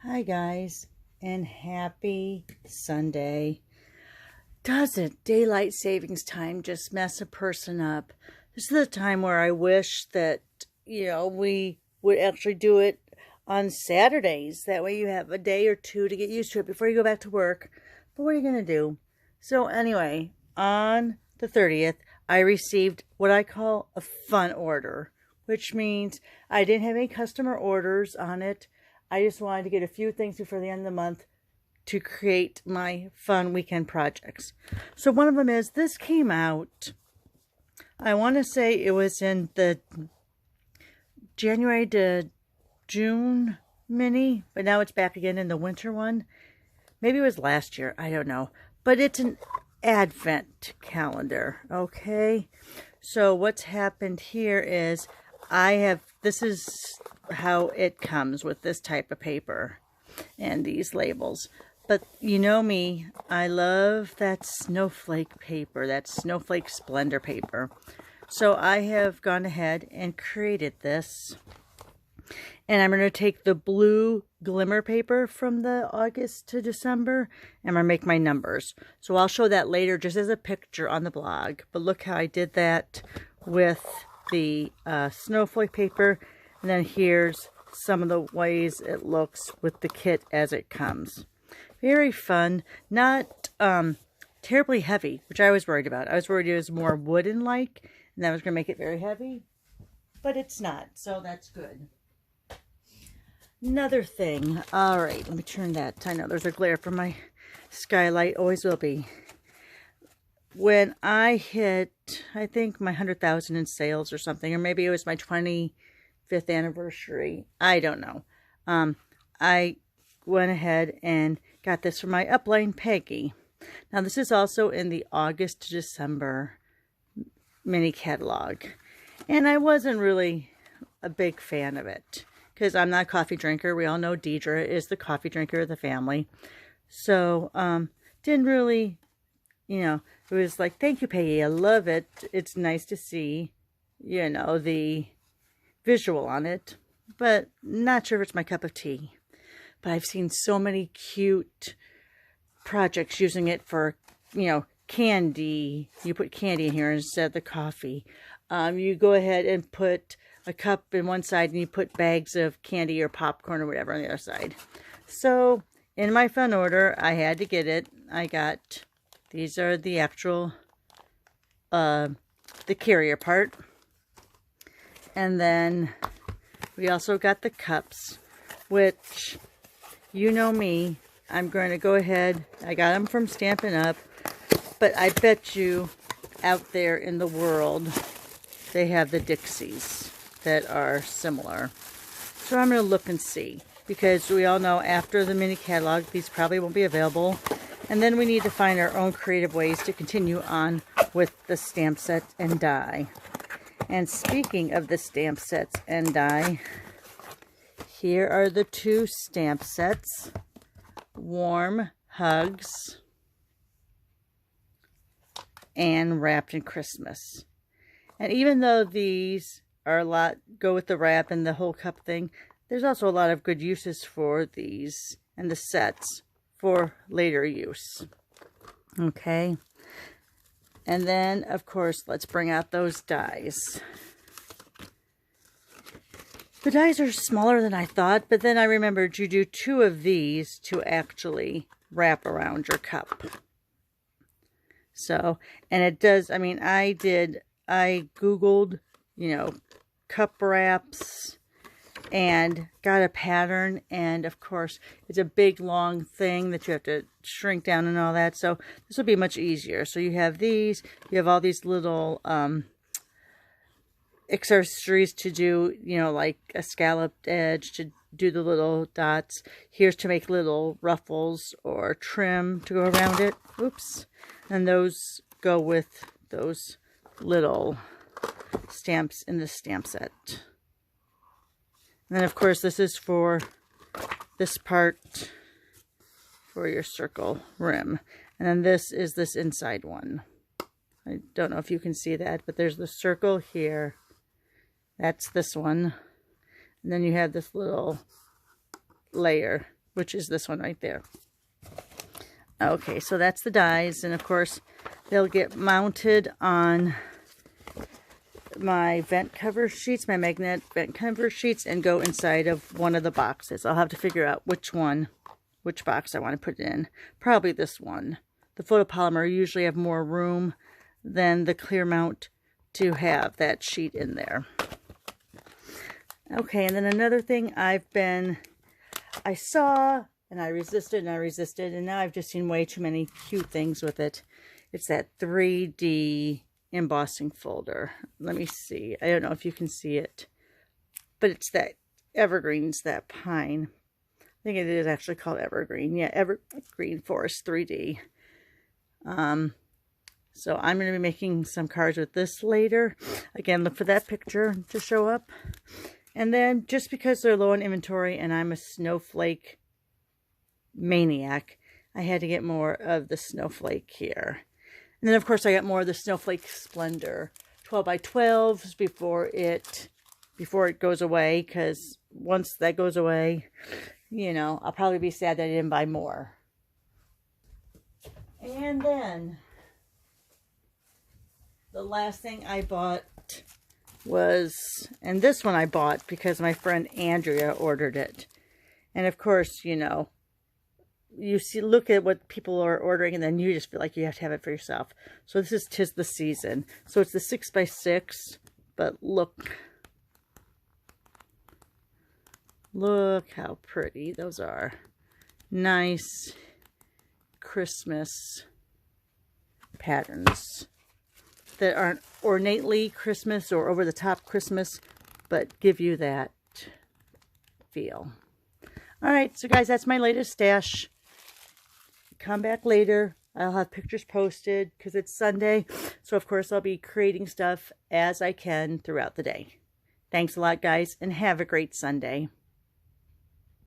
Hi guys, and happy Sunday. Doesn't daylight savings time just mess a person up? This is the time where I wish that, we would actually do it on Saturdays. That way you have a day or two to get used to it before you go back to work. But what are you going to do? So anyway, on the 30th, I received what I call a fun order, which means I didn't have any customer orders on it. I just wanted to get a few things before the end of the month to create my fun weekend projects. So one of them is, this came out, I want to say it was in the January to June mini, but now it's back again in the winter one. Maybe it was last year, I don't know. But it's an advent calendar, okay? So what's happened here is this is how it comes with this type of paper and these labels. But you know me, I love that snowflake paper, that snowflake splendor paper. So I have gone ahead and created this. And I'm going to take the blue glimmer paper from the August to December, and I'm going to make my numbers. So I'll show that later just as a picture on the blog. But look how I did that with the snowflake paper. And then here's some of the ways it looks with the kit as it comes. Very fun. Not terribly heavy, which I was worried about. I was worried it was more wooden-like, and that was going to make it very heavy. But it's not, so that's good. Another thing. All right, let me turn that. I know there's a glare from my skylight. Always will be. When I hit, I think, my 100,000 in sales or something, or maybe it was my 25th anniversary. I don't know. I went ahead and got this from my upline, Peggy. Now, this is also in the August to December mini catalog. And I wasn't really a big fan of it, because I'm not a coffee drinker. We all know Deidre is the coffee drinker of the family. So, didn't really, it was like, thank you, Peggy. I love it. It's nice to see, the visual on it. But not sure if it's my cup of tea. But I've seen so many cute projects using it for, candy. You put candy in here instead of the coffee. You go ahead and put a cup in one side and you put bags of candy or popcorn or whatever on the other side. So in my fun order, I had to get it. I got, these are the actual, the carrier part. And then we also got the cups, which, you know me, I'm going to go ahead. I got them from Stampin' Up, but I bet you out there in the world, they have the Dixies that are similar. So I'm going to look and see, because we all know after the mini catalog, these probably won't be available. And then we need to find our own creative ways to continue on with the stamp set and die. And speaking of the stamp sets and die, here are the two stamp sets. Warm Hugs and Wrapped in Christmas. And even though these are a lot, go with the wrap and the whole cup thing, there's also a lot of good uses for these and the sets for later use. Okay. And then, of course, let's bring out those dies. The dies are smaller than I thought, but then I remembered you do two of these to actually wrap around your cup. So, and it does, I Googled, cup wraps and got a pattern. And of course, it's a big, long thing that you have to shrink down and all that. So this will be much easier. So you have these, you have all these little, accessories to do, like a scalloped edge to do the little dots. Here's to make little ruffles or trim to go around it. Oops. And those go with those little stamps in the stamp set. And then, of course, this is for this part for your circle rim. And then this is this inside one. I don't know if you can see that, but there's the circle here. That's this one. And then you have this little layer which is this one right there. Okay, so that's the dies, and of course they'll get mounted on my vent cover sheets, my magnet vent cover sheets, and go inside of one of the boxes. I'll have to figure out which box I want to put it in. Probably this one. The photopolymer usually have more room than the clear mount to have that sheet in there. Okay, and then another thing I saw, and I resisted, and now I've just seen way too many cute things with it. It's that 3D embossing folder. Let me see. I don't know if you can see it, but it's that evergreens, that pine. I think it is actually called evergreen. Yeah, evergreen forest 3D. So I'm going to be making some cards with this later. Again, look for that picture to show up. And then just because they're low on inventory and I'm a snowflake maniac, I had to get more of the snowflake here. And then of course I got more of the Snowflake Splendor 12 by 12s before it goes away, because once that goes away, you know, I'll probably be sad that I didn't buy more. And then the last thing I bought was, and this one I bought because my friend Andrea ordered it. And of course, you know, you see, look at what people are ordering, and then you just feel like you have to have it for yourself. So this is 'Tis the Season. So it's the 6 by 6, but look how pretty those are. Nice Christmas patterns that aren't ornately Christmas or over the top Christmas, but give you that feel. All right, so guys, that's my latest stash. Come back later. I'll have pictures posted because it's Sunday. So, of course, I'll be creating stuff as I can throughout the day. Thanks a lot, guys, and have a great Sunday.